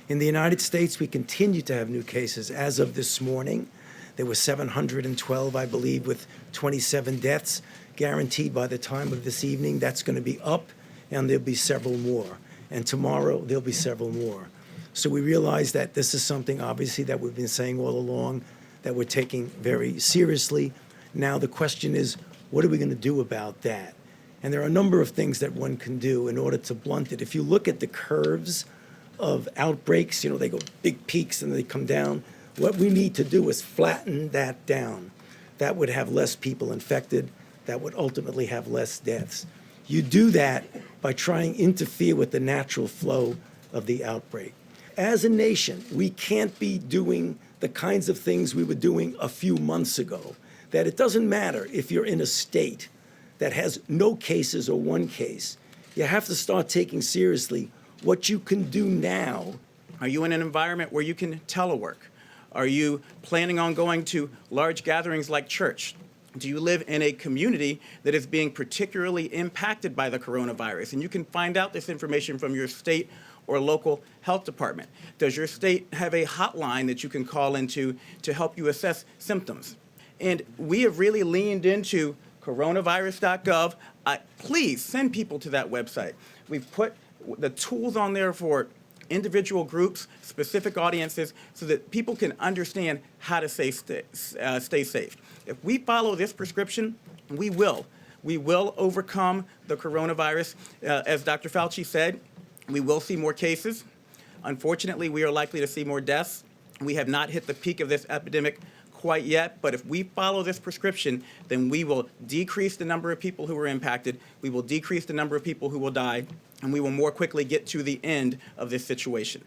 In the United States, we continue to have new cases. As of this morning, there were 712, I believe, with 27 deaths. Guaranteed by the time of this evening, that's going to be up, and there'll be several more. And tomorrow, there'll be several more. So we realize that this is something, obviously, that we've been saying all along, that we're taking very seriously. Now the question is, what are we going to do about that? And there are a number of things that one can do in order to blunt it. If you look at the curves of outbreaks, they go big peaks and they come down. What we need to do is flatten that down. That would have less people infected. That would ultimately have less deaths. You do that by trying to interfere with the natural flow of the outbreak. As a nation, we can't be doing the kinds of things we were doing a few months ago, that it doesn't matter if you're in a state that has no cases or one case. You have to start taking seriously what you can do now. Are you in an environment where you can telework? Are you planning on going to large gatherings like church? Do you live in a community that is being particularly impacted by the coronavirus? And you can find out this information from your state or local health department. Does your state have a hotline that you can call into to help you assess symptoms? And we have really leaned into coronavirus.gov. Please send people to that website. We've put the tools on there for individual groups, specific audiences, so that people can understand how to stay safe. If we follow this prescription, we will overcome the coronavirus. As Dr. Fauci said, we will see more cases. Unfortunately, we are likely to see more deaths. We have not hit the peak of this epidemic quite yet, but if we follow this prescription, then we will decrease the number of people who are impacted, we will decrease the number of people who will die, and we will more quickly get to the end of this situation.